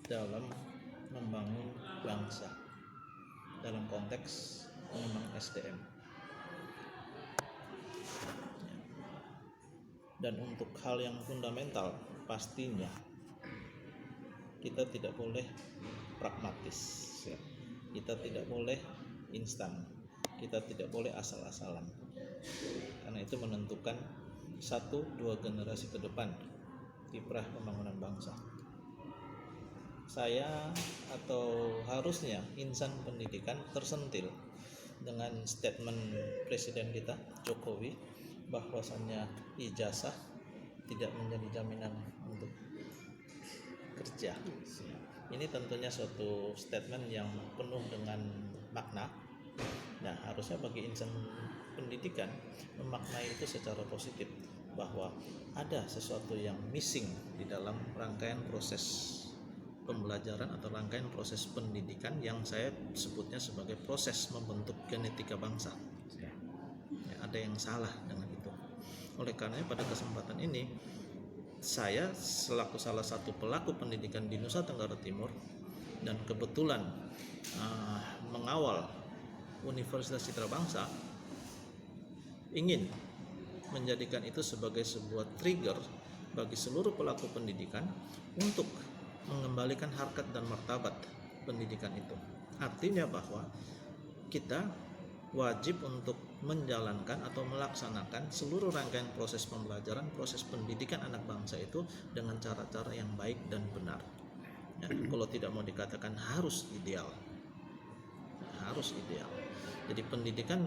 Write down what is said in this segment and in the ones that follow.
dalam membangun bangsa dalam konteks membangun SDM. Dan untuk hal yang fundamental, pastinya kita tidak boleh pragmatis, ya. Kita tidak boleh instan, kita tidak boleh asal-asalan, karena itu menentukan 1-2 generasi ke depan kiprah pembangunan bangsa. Saya atau harusnya insan pendidikan tersentil dengan statement Presiden kita Jokowi bahwasannya ijazah tidak menjadi jaminan untuk kerja. Ini tentunya suatu statement yang penuh dengan makna. Nah, harusnya bagi insan pendidikan memaknai itu secara positif, bahwa ada sesuatu yang missing di dalam rangkaian proses pembelajaran atau rangkaian proses pendidikan yang saya sebutnya sebagai proses membentuk genetika bangsa. Ya, ada yang salah dengan itu. Oleh karenanya pada kesempatan ini saya selaku salah satu pelaku pendidikan di Nusa Tenggara Timur dan kebetulan mengawal Universitas Citra Bangsa, ingin menjadikan itu sebagai sebuah trigger bagi seluruh pelaku pendidikan untuk mengembalikan harkat dan martabat pendidikan itu. Artinya bahwa kita wajib untuk menjalankan atau melaksanakan seluruh rangkaian proses pembelajaran, proses pendidikan anak bangsa itu dengan cara-cara yang baik dan benar. Ya, kalau tidak mau dikatakan harus ideal. Jadi pendidikan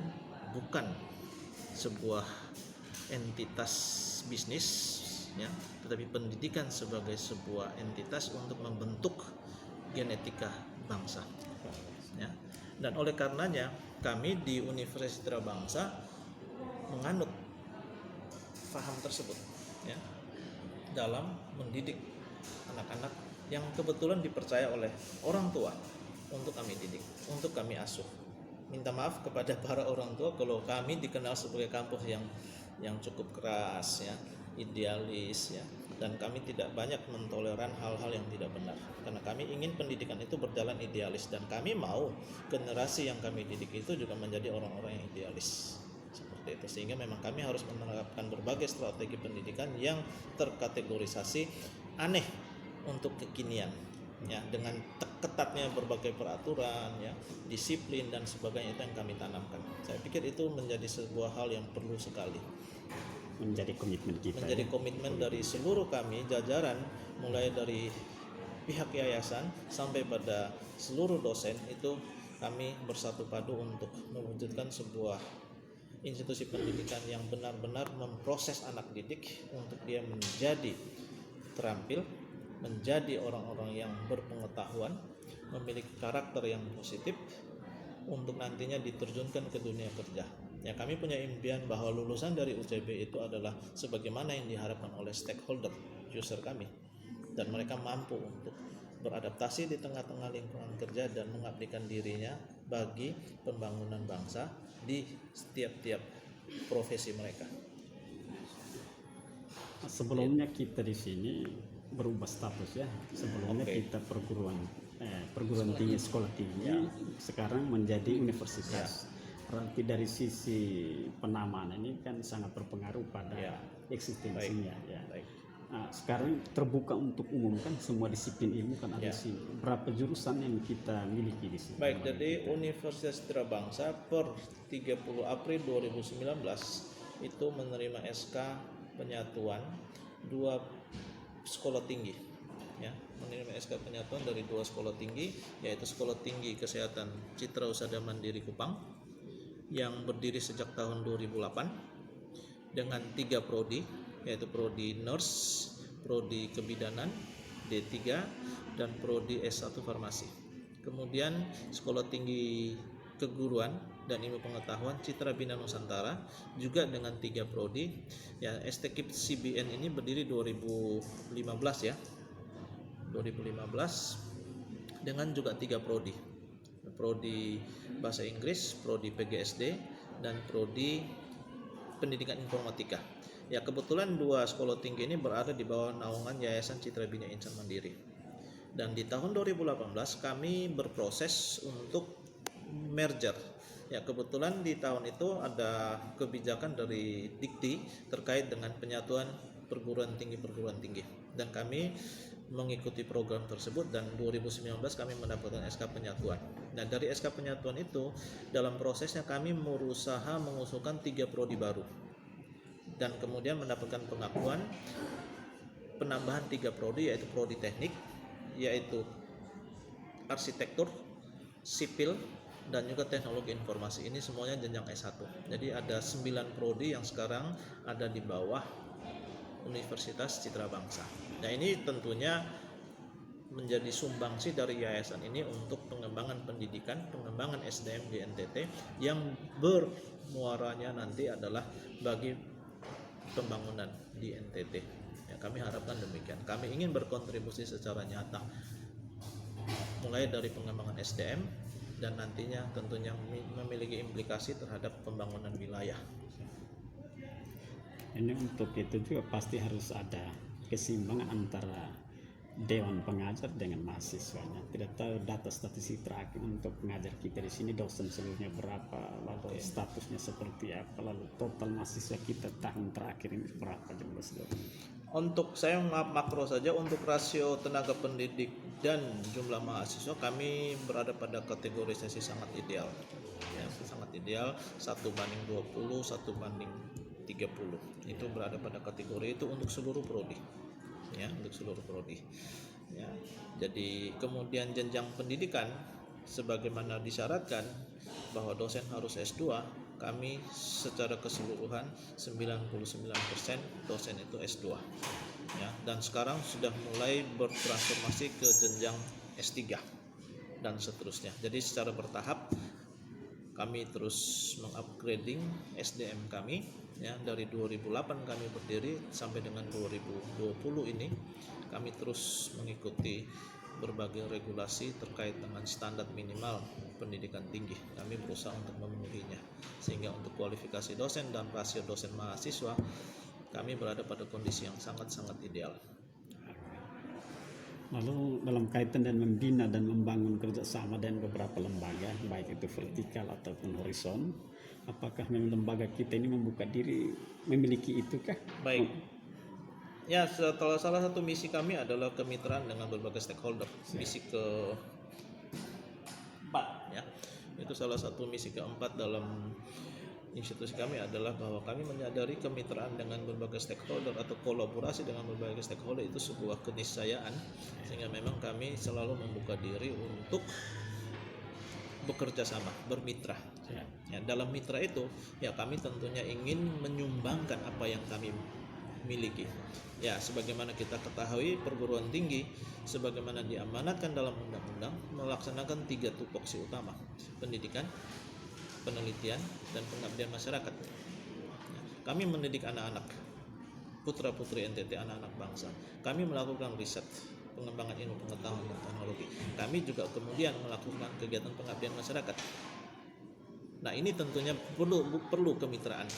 bukan sebuah entitas bisnis, ya, tetapi pendidikan sebagai sebuah entitas untuk membentuk genetika bangsa. Ya. Dan oleh karenanya kami di Universitas Citra Bangsa menganut paham tersebut, ya, dalam mendidik anak-anak yang kebetulan dipercaya oleh orang tua untuk kami didik, untuk kami asuh. Minta maaf kepada para orang tua kalau kami dikenal sebagai kampus yang cukup keras, ya, idealis, ya, dan kami tidak banyak mentoleran hal-hal yang tidak benar, karena kami ingin pendidikan itu berjalan idealis, dan kami mau generasi yang kami didik itu juga menjadi orang-orang yang idealis seperti itu. Sehingga memang kami harus menerapkan berbagai strategi pendidikan yang terkategorisasi aneh untuk kekinian, ya, dengan ketatnya berbagai peraturan, ya, disiplin dan sebagainya, itu yang kami tanamkan. Saya pikir itu menjadi sebuah hal yang perlu sekali, menjadi komitmen kita, menjadi komitmen dari seluruh kami jajaran, mulai dari pihak yayasan sampai pada seluruh dosen. Itu kami bersatu padu untuk mewujudkan sebuah institusi pendidikan yang benar-benar memproses anak didik untuk dia menjadi terampil, menjadi orang-orang yang berpengetahuan, memiliki karakter yang positif untuk nantinya diterjunkan ke dunia kerja. Ya, kami punya impian bahwa lulusan dari UCB itu adalah sebagaimana yang diharapkan oleh stakeholder, user kami, dan mereka mampu untuk beradaptasi di tengah-tengah lingkungan kerja dan mengabdikan dirinya bagi pembangunan bangsa di setiap profesi mereka. Sebelumnya kita di sini berubah status, ya. Sebelumnya kita perguruan tinggi, sekolah tinggi, ya. Sekarang menjadi universitas. Ya. Berarti dari sisi penamaan ini kan sangat berpengaruh pada, ya, eksistensinya. Baik. Ya. Baik. Nah, sekarang terbuka untuk umum, kan semua disiplin ilmu kan ada, ya, di sini. Berapa jurusan yang kita miliki di sini? Baik, jadi Universitas Citra Bangsa per 30 April 2019 itu menerima SK penyatuan 2 sekolah tinggi, ya, menerima SK penyatuan dari 2 sekolah tinggi, yaitu Sekolah Tinggi Kesehatan Citra Usada Mandiri Kupang yang berdiri sejak tahun 2008 dengan 3 prodi, yaitu prodi nurse, prodi kebidanan D3, dan prodi S1 farmasi. Kemudian Sekolah Tinggi Keguruan dan Ilmu Pengetahuan Citra Bina Nusantara juga dengan 3 prodi, ya. STKIP CBN ini berdiri 2015, ya, 2015 dengan juga 3 prodi, prodi bahasa Inggris, prodi PGSD, dan prodi pendidikan informatika. Ya, kebetulan 2 sekolah tinggi ini berada di bawah naungan Yayasan Citra Bina Insan Mandiri. Dan di tahun 2018 kami berproses untuk merger. Ya, kebetulan di tahun itu ada kebijakan dari Dikti terkait dengan penyatuan perguruan tinggi dan kami mengikuti program tersebut, dan 2019 kami mendapatkan SK penyatuan. Nah, dari SK penyatuan itu dalam prosesnya kami berusaha mengusulkan 3 prodi baru dan kemudian mendapatkan pengakuan penambahan 3 prodi, yaitu prodi teknik, yaitu arsitektur, sipil, dan juga teknologi informasi. Ini semuanya jenjang S1. Jadi ada 9 prodi yang sekarang ada di bawah Universitas Citra Bangsa. Nah, ini tentunya menjadi sumbangsi dari yayasan ini untuk pengembangan pendidikan, pengembangan SDM di NTT yang bermuaranya nanti adalah bagi pembangunan di NTT. Ya, kami harapkan demikian. Kami ingin berkontribusi secara nyata mulai dari pengembangan SDM dan nantinya tentunya memiliki implikasi terhadap pembangunan wilayah. Ini untuk itu juga pasti harus ada keseimbangan antara dewan pengajar dengan mahasiswanya. Tidak tahu data statistik terakhir untuk pengajar kita di sini, dosen seluruhnya berapa, lalu statusnya seperti apa, lalu total mahasiswa kita tahun terakhir ini berapa jumlah dosen. Untuk saya makro saja, untuk rasio tenaga pendidik dan jumlah mahasiswa kami berada pada kategorisasi sangat ideal. Ya, sangat ideal, 1:20, 1:30. Itu berada pada kategori itu untuk seluruh prodi. Ya, untuk seluruh prodi. Ya. Jadi kemudian jenjang pendidikan sebagaimana disyaratkan bahwa dosen harus S2, kami secara keseluruhan 99% dosen itu S2. Ya, dan sekarang sudah mulai bertransformasi ke jenjang S3 dan seterusnya. Jadi secara bertahap kami terus mengupgrading SDM kami, ya, dari 2008 kami berdiri sampai dengan 2020 ini kami terus mengikuti berbagai regulasi terkait dengan standar minimal pendidikan tinggi. Kami berusaha untuk memenuhinya sehingga untuk kualifikasi dosen dan rasio dosen mahasiswa kami berada pada kondisi yang sangat-sangat ideal. Lalu dalam kaitan dan membina dan membangun kerjasama dengan beberapa lembaga, baik itu vertikal ataupun horizon, apakah memang lembaga kita ini membuka diri memiliki itukah? Baik. Ya, salah satu misi kami adalah kemitraan dengan berbagai stakeholder. Misi keempat, ya, itu salah satu misi keempat dalam institusi kami adalah bahwa kami menyadari kemitraan dengan berbagai stakeholder atau kolaborasi dengan berbagai stakeholder itu sebuah keniscayaan, sehingga memang kami selalu membuka diri untuk bekerja sama, bermitra. Ya, dalam mitra itu, ya kami tentunya ingin menyumbangkan apa yang kami miliki. Ya, sebagaimana kita ketahui, perguruan tinggi sebagaimana diamanatkan dalam undang-undang melaksanakan 3 tupoksi utama: pendidikan, penelitian, dan pengabdian masyarakat. Kami mendidik anak-anak, putra-putri NTT, anak-anak bangsa. Kami melakukan riset, pengembangan ilmu pengetahuan dan teknologi. Kami juga kemudian melakukan kegiatan pengabdian masyarakat. Nah, ini tentunya perlu kemitraan.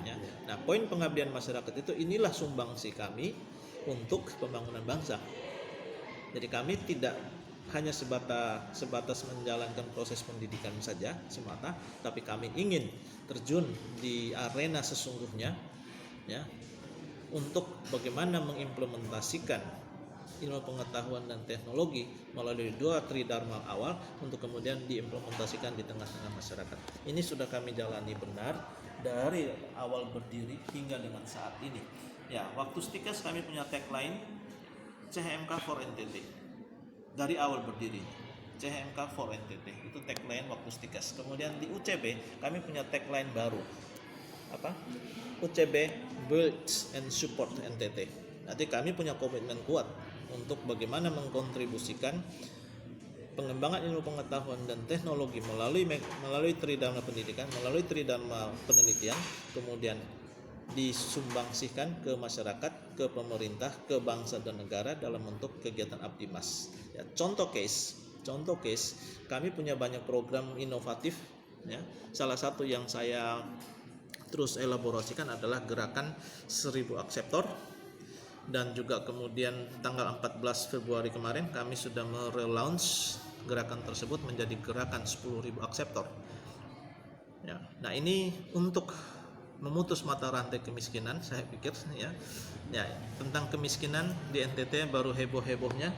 Ya. Nah, poin pengabdian masyarakat itu inilah sumbangsi kami untuk pembangunan bangsa. Jadi kami tidak hanya sebatas menjalankan proses pendidikan saja semata, tapi kami ingin terjun di arena sesungguhnya, ya, untuk bagaimana mengimplementasikan ilmu pengetahuan dan teknologi melalui 2 tridharma awal untuk kemudian diimplementasikan di tengah-tengah masyarakat. Ini sudah kami jalani benar dari awal berdiri hingga dengan saat ini. Ya, waktu Stikes kami punya tagline CHMK for NTT. Dari awal berdiri, CHMK for NTT itu tagline waktu Stikes. Kemudian di UCB kami punya tagline baru, apa? UCB Builds and Support NTT. Nanti kami punya komitmen kuat untuk bagaimana mengkontribusikan pengembangan ilmu pengetahuan dan teknologi melalui tridharma pendidikan, melalui tridharma penelitian, kemudian disumbangsikan ke masyarakat, ke pemerintah, ke bangsa dan negara dalam bentuk kegiatan Abdimas. Ya, contoh case, kami punya banyak program inovatif. Ya, salah satu yang saya terus elaborasikan adalah gerakan 1000 akseptor dan juga kemudian tanggal 14 Februari kemarin kami sudah merelaunch gerakan tersebut menjadi gerakan 10.000 akseptor. Ya, nah ini untuk memutus mata rantai kemiskinan, saya pikir ya tentang kemiskinan di NTT baru heboh-hebohnya.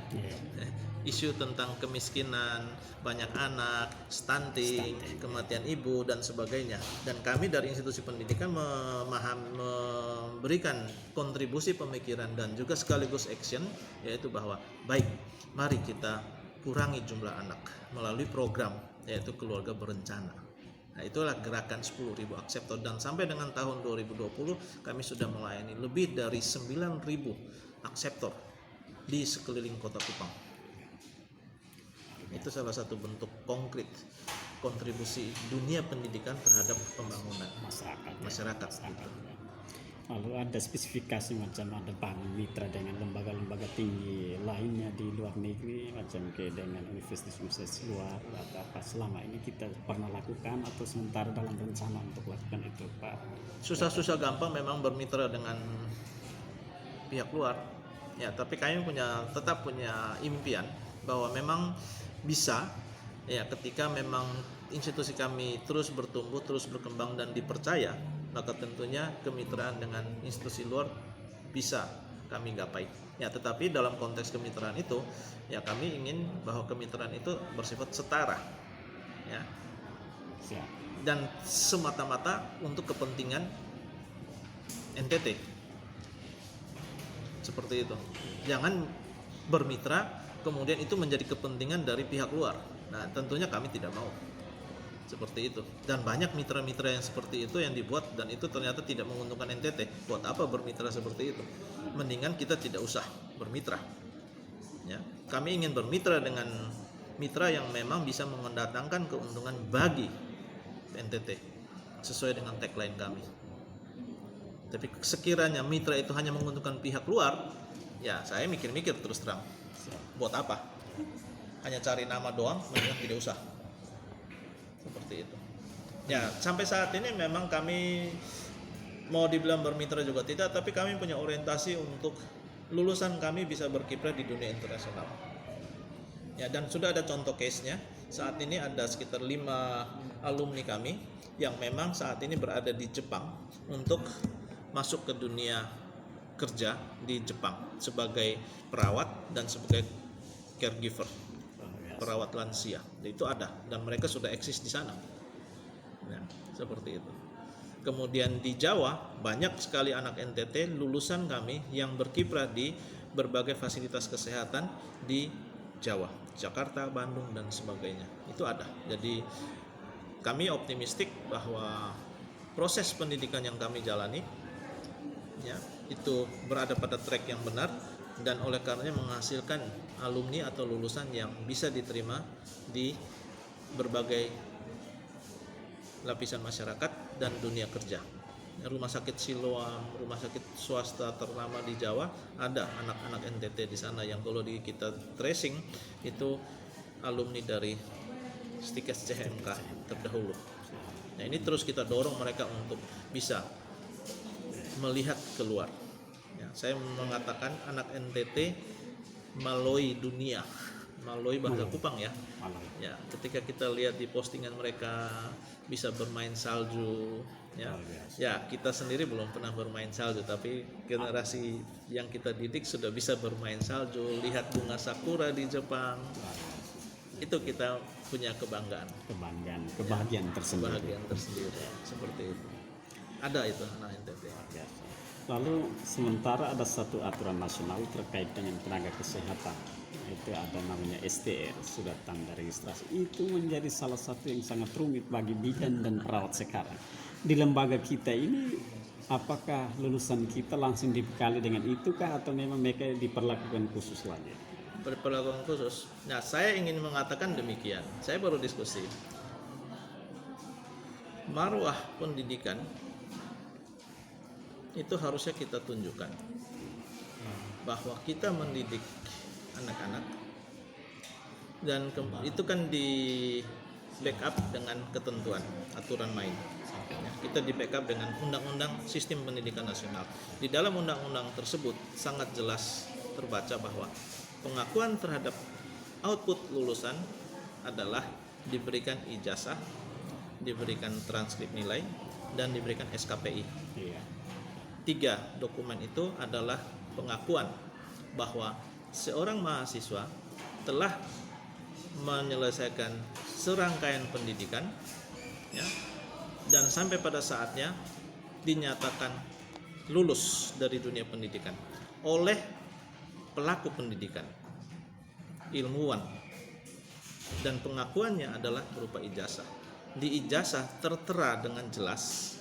Isu tentang kemiskinan, banyak anak, stunting, kematian ibu dan sebagainya. Dan kami dari institusi pendidikan memberikan kontribusi pemikiran dan juga sekaligus action, yaitu bahwa baik, mari kita kurangi jumlah anak melalui program yaitu keluarga berencana. Nah, itulah gerakan 10.000 akseptor, dan sampai dengan tahun 2020 kami sudah melayani lebih dari 9.000 akseptor di sekeliling Kota Kupang. Itu salah satu bentuk konkret kontribusi dunia pendidikan terhadap pembangunan masyarakat. Lalu ada spesifikasi macam ada bank mitra dengan lembaga-lembaga tinggi lainnya di luar negeri, macam kayak dengan universitas luar atau apa, selama ini kita pernah lakukan atau sementara dalam rencana untuk lakukan itu, Pak? Susah-susah gampang memang bermitra dengan pihak luar. Ya, tapi kami tetap punya impian bahwa memang bisa ya, ketika memang institusi kami terus bertumbuh, terus berkembang dan dipercaya, maka tentunya kemitraan dengan institusi luar bisa kami gapai. Ya, tetapi dalam konteks kemitraan itu ya kami ingin bahwa kemitraan itu bersifat setara. Ya. Dan semata-mata untuk kepentingan NTT. Seperti itu. Jangan bermitra kemudian itu menjadi kepentingan dari pihak luar. Nah, tentunya kami tidak mau seperti itu. Dan banyak mitra-mitra yang seperti itu yang dibuat dan itu ternyata tidak menguntungkan NTT. Buat apa bermitra seperti itu? Mendingan kita tidak usah bermitra. Ya, kami ingin bermitra dengan mitra yang memang bisa mendatangkan keuntungan bagi NTT sesuai dengan tagline kami. Tapi sekiranya mitra itu hanya menguntungkan pihak luar, ya saya mikir-mikir terus terang. Buat apa? Hanya cari nama doang, mendingan tidak usah. Seperti itu. Ya, sampai saat ini memang kami mau dibilang bermitra juga tidak, tapi kami punya orientasi untuk lulusan kami bisa berkiprah di dunia internasional. Ya, dan sudah ada contoh case-nya. Saat ini ada sekitar 5 alumni kami yang memang saat ini berada di Jepang untuk masuk ke dunia kerja di Jepang sebagai perawat dan sebagai caregiver, perawat lansia. Itu ada dan mereka sudah eksis di sana. Nah, seperti itu. Kemudian di Jawa banyak sekali anak NTT lulusan kami yang berkiprah di berbagai fasilitas kesehatan di Jawa, Jakarta, Bandung dan sebagainya. Itu ada. Jadi kami optimistik bahwa proses pendidikan yang kami jalani ya, itu berada pada track yang benar dan oleh karenanya menghasilkan alumni atau lulusan yang bisa diterima di berbagai lapisan masyarakat dan dunia kerja. Rumah sakit Siloam, rumah sakit swasta ternama di Jawa, ada anak-anak NTT di sana yang kalau kita tracing itu alumni dari Stikes CHMK terdahulu. Nah, ini terus kita dorong mereka untuk bisa melihat keluar. Ya, saya mengatakan anak NTT maloi dunia, maloi bahasa Kupang ya. Ya, ketika kita lihat di postingan mereka bisa bermain salju, ya, ya kita sendiri belum pernah bermain salju, tapi generasi yang kita didik sudah bisa bermain salju, lihat bunga sakura di Jepang, itu kita punya kebahagiaan tersendiri. Seperti itu. Ada itu anak NTT. Lalu sementara ada satu aturan nasional terkait dengan tenaga kesehatan, itu ada namanya STR, surat tanda registrasi. Itu menjadi salah satu yang sangat rumit bagi bidan dan perawat sekarang. Di lembaga kita ini, apakah lulusan kita langsung dibekali dengan itu kah atau memang mereka diperlakukan khusus lagi? Perlakuan khusus. Nah, saya ingin mengatakan demikian. Saya baru diskusi. Marwah pendidikan itu harusnya kita tunjukkan bahwa kita mendidik anak-anak dan itu kan di backup dengan ketentuan aturan main. kita di backup dengan Undang-Undang Sistem Pendidikan Nasional. Di dalam undang-undang tersebut sangat jelas terbaca bahwa pengakuan terhadap output lulusan adalah diberikan ijazah, diberikan transkrip nilai, dan diberikan SKPI. Iya. 3 dokumen itu adalah pengakuan bahwa seorang mahasiswa telah menyelesaikan serangkaian pendidikan, ya, dan sampai pada saatnya dinyatakan lulus dari dunia pendidikan oleh pelaku pendidikan, ilmuwan, dan pengakuannya adalah berupa ijazah. Di ijazah tertera dengan jelas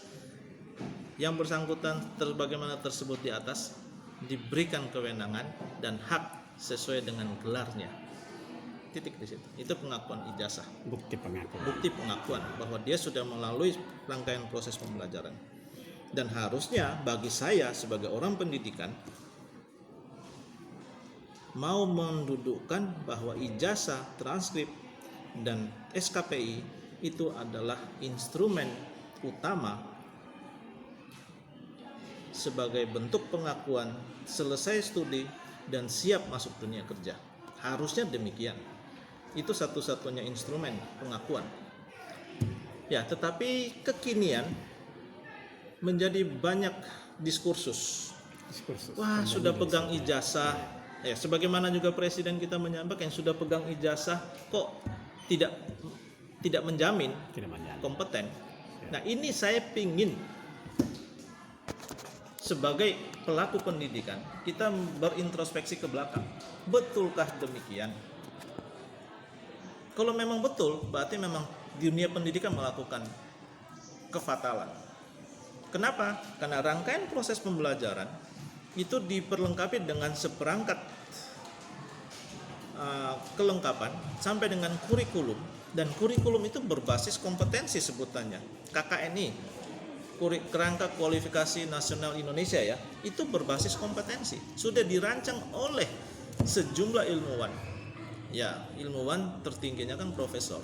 yang bersangkutan sebagaimana tersebut di atas diberikan kewenangan dan hak sesuai dengan gelarnya. Titik di situ. Itu pengakuan ijazah. Bukti pengakuan. Bukti pengakuan bahwa dia sudah melalui rangkaian proses pembelajaran. Dan harusnya bagi saya sebagai orang pendidikan mau mendudukkan bahwa ijazah, transkrip, dan SKPI itu adalah instrumen utama sebagai bentuk pengakuan selesai studi dan siap masuk dunia kerja. Harusnya demikian. Itu satu-satunya instrumen pengakuan. Ya, tetapi kekinian menjadi banyak diskursus. Wah, sudah pegang ijazah. Ya, sebagaimana juga presiden kita menyampaikan sudah pegang ijazah kok tidak menjamin kompeten. Nah, ini saya pingin sebagai pelaku pendidikan kita berintrospeksi ke belakang. Betulkah demikian? Kalau memang betul, berarti memang dunia pendidikan melakukan kefatalan. Kenapa? Karena rangkaian proses pembelajaran itu diperlengkapi dengan seperangkat kelengkapan sampai dengan kurikulum, dan kurikulum itu berbasis kompetensi sebutannya. KKNI, Kerangka Kualifikasi Nasional Indonesia, ya, itu berbasis kompetensi. Sudah dirancang oleh sejumlah ilmuwan. Ya, ilmuwan tertingginya kan profesor.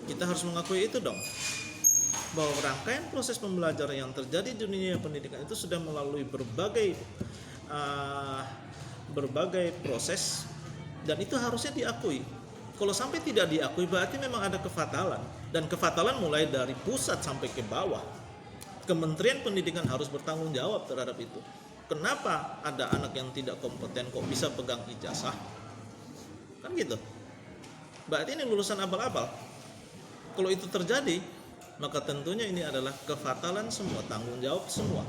Kita harus mengakui itu dong, bahwa rangkaian proses pembelajaran yang terjadi di dunia pendidikan itu sudah melalui berbagai proses, dan itu harusnya diakui. Kalau sampai tidak diakui berarti memang ada kefatalan, dan kefatalan mulai dari pusat sampai ke bawah. Kementerian Pendidikan harus bertanggung jawab terhadap itu. Kenapa ada anak yang tidak kompeten kok bisa pegang ijazah? Kan gitu. Berarti ini lulusan abal-abal. Kalau itu terjadi, maka tentunya ini adalah kefatalan semua, tanggung jawab semua.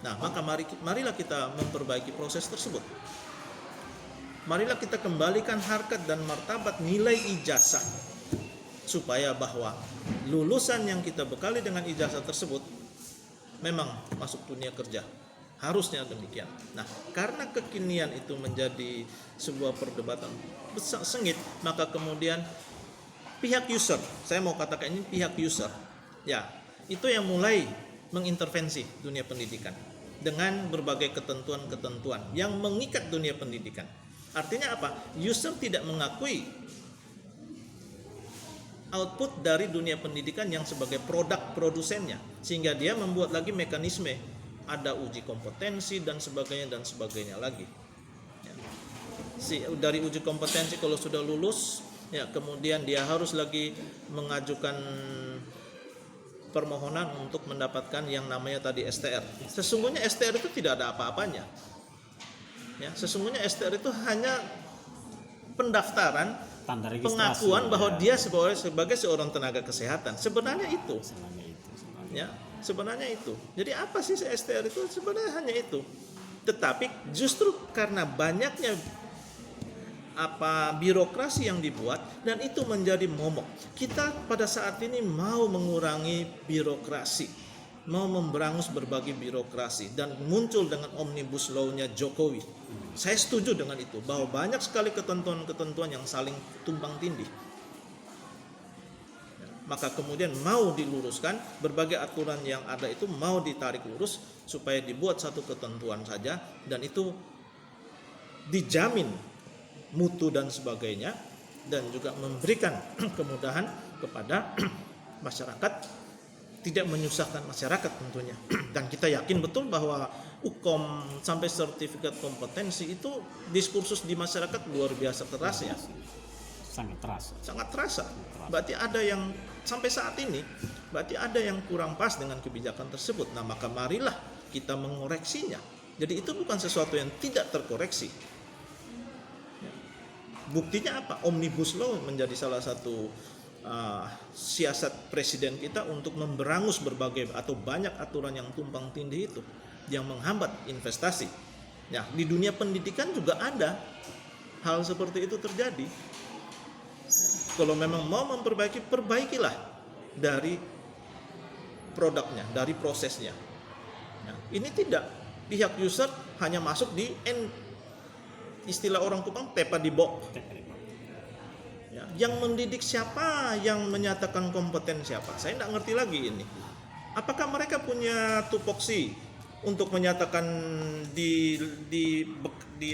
Nah, maka marilah kita memperbaiki proses tersebut. Marilah kita kembalikan harkat dan martabat nilai ijazah, supaya bahwa lulusan yang kita bekali dengan ijazah tersebut memang masuk dunia kerja. Harusnya demikian. Nah, karena kekinian itu menjadi sebuah perdebatan sengit, maka kemudian pihak user, saya mau katakan ini pihak user, ya, itu yang mulai mengintervensi dunia pendidikan dengan berbagai ketentuan-ketentuan yang mengikat dunia pendidikan. Artinya apa? User tidak mengakui output dari dunia pendidikan yang sebagai produk produsennya, sehingga dia membuat lagi mekanisme, ada uji kompetensi dan sebagainya lagi. Ya. Dari uji kompetensi kalau sudah lulus, ya, kemudian dia harus lagi mengajukan permohonan untuk mendapatkan yang namanya tadi STR. Sesungguhnya STR itu tidak ada apa-apanya. Ya, sesungguhnya STR itu hanya pendaftaran, pengakuan bahwa dia sebagai seorang tenaga kesehatan. Sebenarnya itu. Ya, sebenarnya itu. Jadi apa sih STR itu? Sebenarnya hanya itu. Tetapi justru karena banyaknya birokrasi yang dibuat, dan itu menjadi momok. Kita pada saat ini mau mengurangi birokrasi, mau memberangus berbagai birokrasi, dan muncul dengan omnibus law-nya Jokowi. Saya setuju dengan itu, bahwa banyak sekali ketentuan-ketentuan yang saling tumpang tindih. Maka kemudian mau diluruskan, berbagai aturan yang ada itu mau ditarik lurus supaya dibuat satu ketentuan saja, dan itu dijamin mutu dan sebagainya, dan juga memberikan kemudahan kepada masyarakat tidak menyusahkan masyarakat tentunya. Dan kita yakin betul bahwa Ukom sampai sertifikat kompetensi itu diskursus di masyarakat luar biasa keras ya. Sangat terasa. Sangat terasa. Berarti ada yang sampai saat ini, berarti ada yang kurang pas dengan kebijakan tersebut. Nah, maka marilah kita mengoreksinya. Jadi itu bukan sesuatu yang tidak terkoreksi. Buktinya apa? Omnibus Law menjadi salah satu siasat presiden kita untuk memberangus berbagai atau banyak aturan yang tumpang tindih itu yang menghambat investasi. Ya, di dunia pendidikan juga ada hal seperti itu terjadi. Kalau memang mau memperbaiki, perbaikilah dari produknya, dari prosesnya. Nah, ini tidak pihak user hanya masuk di istilah orang Kupang tepa di bok. Ya, yang mendidik siapa, yang menyatakan kompeten siapa? Saya tidak ngerti lagi ini. Apakah mereka punya tupoksi untuk menyatakan di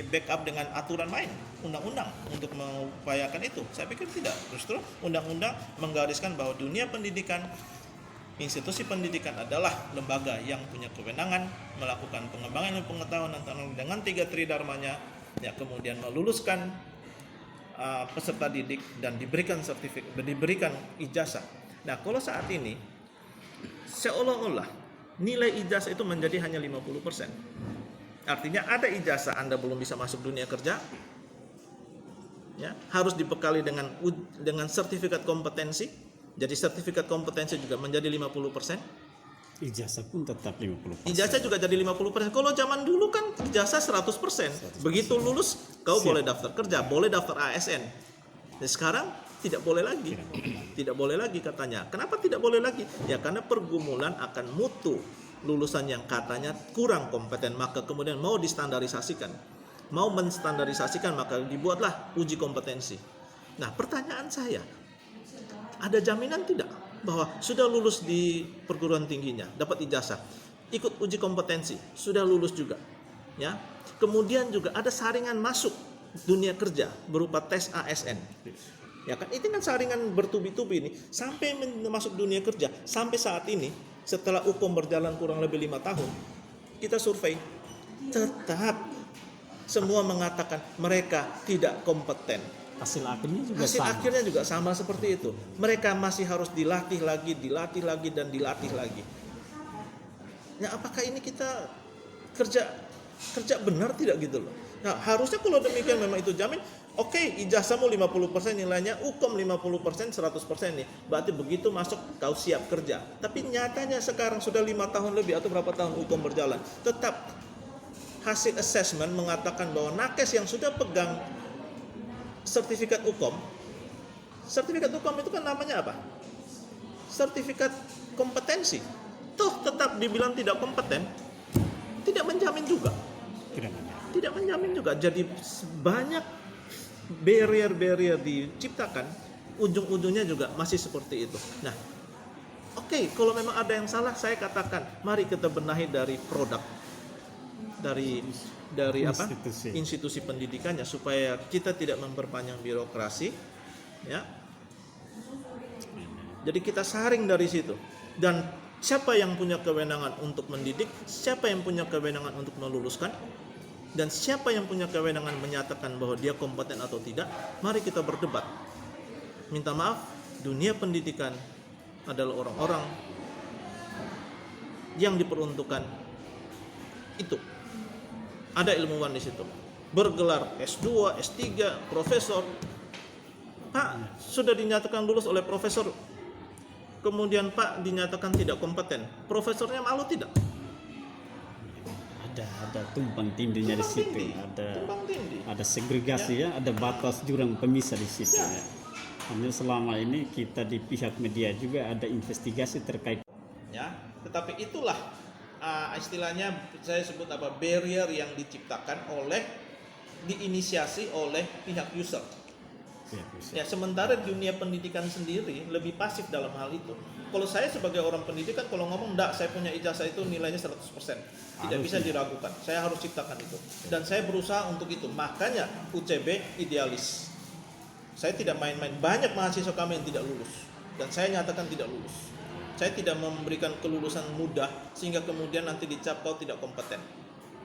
backup dengan aturan main, undang-undang untuk mengupayakan itu? Saya pikir tidak. Justru undang-undang menggariskan bahwa dunia pendidikan, institusi pendidikan adalah lembaga yang punya kewenangan melakukan pengembangan ilmu pengetahuan dan teknologi dengan 3 tridharmanya, ya, kemudian meluluskan peserta didik dan diberikan sertifikat, diberikan ijazah. Nah, kalau saat ini seolah-olah nilai ijazah itu menjadi hanya 50%. Artinya ada ijazah Anda belum bisa masuk dunia kerja, ya, harus dibekali dengan sertifikat kompetensi. Jadi sertifikat kompetensi juga menjadi 50%. Ijazah pun tetap 50%. Ijazah juga jadi 50%. Kalau zaman dulu kan ijazah 100%. Begitu lulus kau boleh daftar kerja, boleh daftar ASN. Dan sekarang tidak boleh lagi. Tidak boleh lagi katanya. Kenapa tidak boleh lagi? Ya karena pergumulan akan mutu lulusan yang katanya kurang kompeten, maka kemudian mau distandarisasikan. Mau menstandarisasikan, maka dibuatlah uji kompetensi. Nah, pertanyaan saya, ada jaminan tidak bahwa sudah lulus di perguruan tingginya, dapat ijazah, ikut uji kompetensi, sudah lulus juga, ya. Kemudian juga ada saringan masuk dunia kerja berupa tes ASN. Ya kan, itu kan saringan bertubi-tubi ini sampai masuk dunia kerja. Sampai saat ini, setelah Ukom berjalan kurang lebih 5 tahun, kita survei, tetap semua mengatakan mereka tidak kompeten. Hasil akhirnya juga sama seperti itu. Mereka masih harus dilatih lagi, dan dilatih lagi. Ya, apakah ini kita kerja benar tidak gitu loh? Nah, harusnya kalau demikian memang itu jamin. Oke, ijazahmu 50% nilainya, Ukom 50%, 100% nih. Berarti begitu masuk kau siap kerja. Tapi nyatanya sekarang sudah 5 tahun lebih atau berapa tahun Ukom berjalan, tetap hasil assessment mengatakan bahwa nakes yang sudah pegang sertifikat Ukom itu kan namanya apa? Sertifikat kompetensi. Toh tetap dibilang tidak kompeten, tidak menjamin juga. Tidak menjamin juga. Jadi banyak barrier diciptakan, ujung-ujungnya juga masih seperti itu. Nah, oke, kalau memang ada yang salah, saya katakan, mari kita benahi dari produk, dari institusi pendidikannya, supaya kita tidak memperpanjang birokrasi, ya. Jadi kita saring dari situ. Dan siapa yang punya kewenangan untuk mendidik, siapa yang punya kewenangan untuk meluluskan, dan siapa yang punya kewenangan menyatakan bahwa dia kompeten atau tidak, mari kita berdebat. Minta maaf, dunia pendidikan adalah orang-orang yang diperuntukkan itu. Ada ilmuwan di situ, bergelar S2, S3, profesor. Pak, sudah dinyatakan lulus oleh profesor, kemudian Pak dinyatakan tidak kompeten. Profesornya malu tidak? Ada tumpang tindinya di situ, ada segregasi, ya, ada batas jurang pemisah di situ. Ya. Hanya selama ini kita di pihak media juga ada investigasi terkait. Ya, tetapi itulah istilahnya saya sebut barrier yang diciptakan diinisiasi oleh pihak user. Ya, sementara dunia pendidikan sendiri lebih pasif dalam hal itu. Kalau saya sebagai orang pendidikan, kalau ngomong enggak, saya punya ijazah itu nilainya 100%. Tidak bisa diragukan. Saya harus ciptakan itu. Dan saya berusaha untuk itu. Makanya UCB idealis. Saya tidak main-main. Banyak mahasiswa kami yang tidak lulus. Dan saya nyatakan tidak lulus. Saya tidak memberikan kelulusan mudah sehingga kemudian nanti dicap kau tidak kompeten.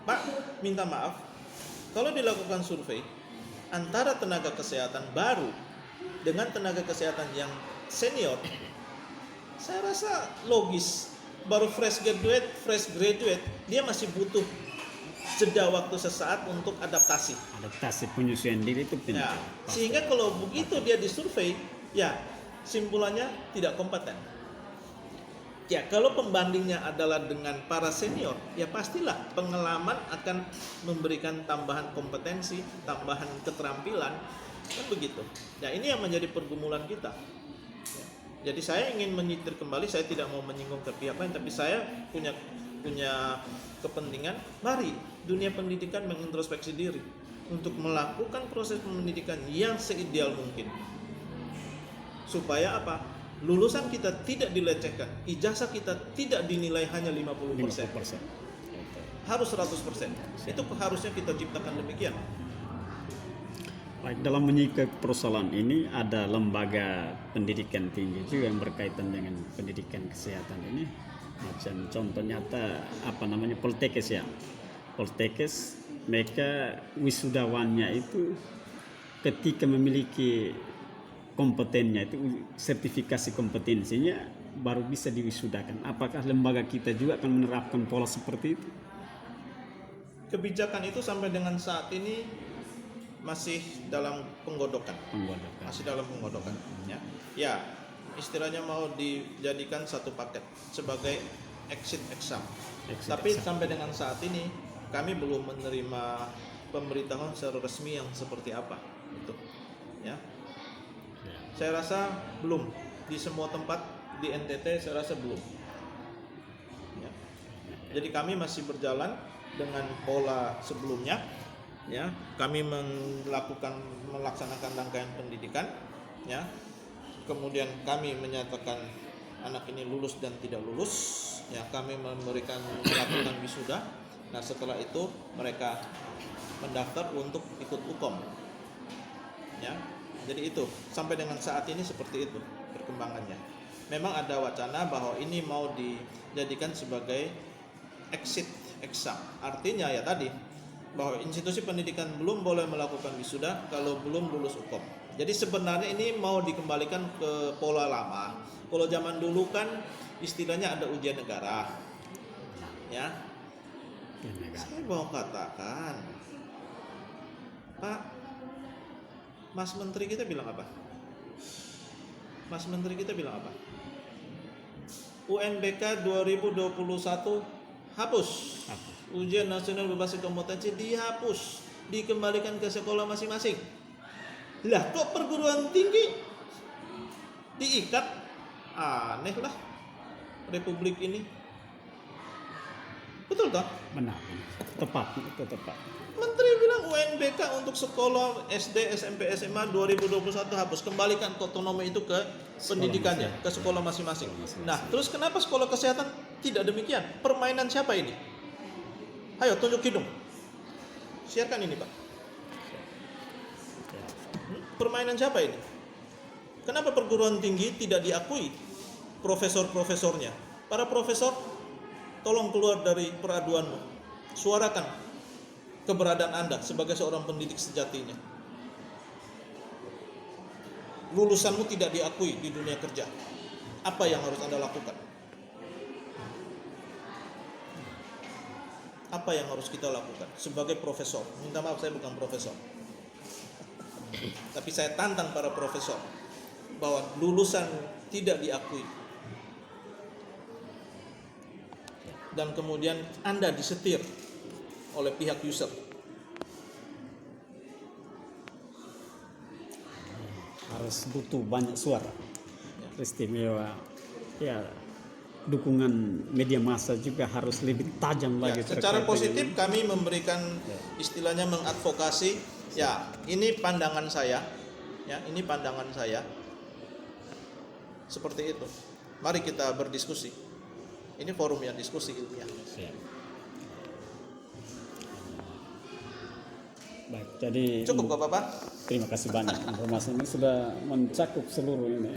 Pak, minta maaf, kalau dilakukan survei antara tenaga kesehatan baru dengan tenaga kesehatan yang senior, saya rasa logis. Baru fresh graduate, dia masih butuh jeda waktu sesaat untuk adaptasi. Adaptasi penyesuaian diri itu penting. Ya, sehingga kalau begitu dia disurvei, ya simpulannya tidak kompeten. Ya, kalau pembandingnya adalah dengan para senior, ya pastilah pengalaman akan memberikan tambahan kompetensi, tambahan keterampilan, kan begitu. Ya, ini yang menjadi pergumulan kita. Ya. Jadi saya ingin menyitir kembali, saya tidak mau menyinggung ke pihak lain, tapi saya punya kepentingan, mari dunia pendidikan mengintrospeksi diri untuk melakukan proses pendidikan yang seideal mungkin. Supaya apa? Lulusan kita tidak dilecehkan, ijazah kita tidak dinilai hanya 50%. Harus 100%. Itu harusnya kita ciptakan demikian. Baik, dalam menyikapi persoalan ini ada lembaga pendidikan tinggi juga yang berkaitan dengan pendidikan kesehatan ini. Macam contoh nyata Poltekkes ya. Poltekkes mereka wisudawannya itu ketika memiliki kompetennya itu sertifikasi kompetensinya baru bisa diwisudakan. Apakah lembaga kita juga akan menerapkan pola seperti itu? Kebijakan itu sampai dengan saat ini masih dalam penggodokan. Masih dalam penggodokan. Ya, istilahnya mau dijadikan satu paket sebagai exit exam. Tapi sampai dengan saat ini kami belum menerima pemberitahuan secara resmi yang seperti apa. Itu, ya. Saya rasa belum di semua tempat di NTT, saya rasa belum. Ya. Jadi kami masih berjalan dengan pola sebelumnya. Ya, kami melaksanakan rangkaian pendidikan. Ya, kemudian kami menyatakan anak ini lulus dan tidak lulus. Ya, kami melakukan wisuda. Nah, setelah itu mereka mendaftar untuk ikut UKOM. Ya. Jadi itu sampai dengan saat ini seperti itu perkembangannya. Memang ada wacana bahwa ini mau dijadikan sebagai exit exam. Artinya ya tadi bahwa institusi pendidikan belum boleh melakukan wisuda kalau belum lulus UKOM. Jadi sebenarnya ini mau dikembalikan ke pola lama. Kalau zaman dulu kan istilahnya ada ujian negara. Ya. Saya mau katakan, Pak, Mas Menteri kita bilang apa? UNBK 2021 hapus. Ujian nasional berbasis kompetensi dihapus, dikembalikan ke sekolah masing-masing. Lah kok perguruan tinggi diikat? Aneh lah Republik ini. Betul tak? Benar. Tepat, itu tepat. Menteri bilang UNBK untuk sekolah SD, SMP, SMA 2021 hapus. Kembalikan otonomi itu ke pendidikannya, ke sekolah masing-masing. Nah, terus kenapa sekolah kesehatan tidak demikian? Permainan siapa ini? Ayo tunjuk hidung. Siarkan ini, Pak. Permainan siapa ini? Kenapa perguruan tinggi tidak diakui profesor-profesornya? Para profesor, tolong keluar dari peraduanmu. Suarakan keberadaan Anda sebagai seorang pendidik sejatinya. Lulusanmu tidak diakui di dunia kerja. Apa yang harus Anda lakukan? Apa yang harus kita lakukan sebagai profesor? Minta maaf, saya bukan profesor. Tapi saya tantang para profesor bahwa lulusan tidak diakui. Dan kemudian Anda disetir oleh pihak user. Harus butuh banyak suara. Istimewa. Ya, dukungan media massa juga harus lebih tajam lagi. Secara positif kami memberikan istilahnya mengadvokasi. Ya, ini pandangan saya. Ya, ini pandangan saya. Seperti itu. Mari kita berdiskusi. Ini forum yang diskusi ilmiah. Baik, jadi cukup Bapak. Terima kasih banyak, informasi ini sudah mencakup seluruh ini.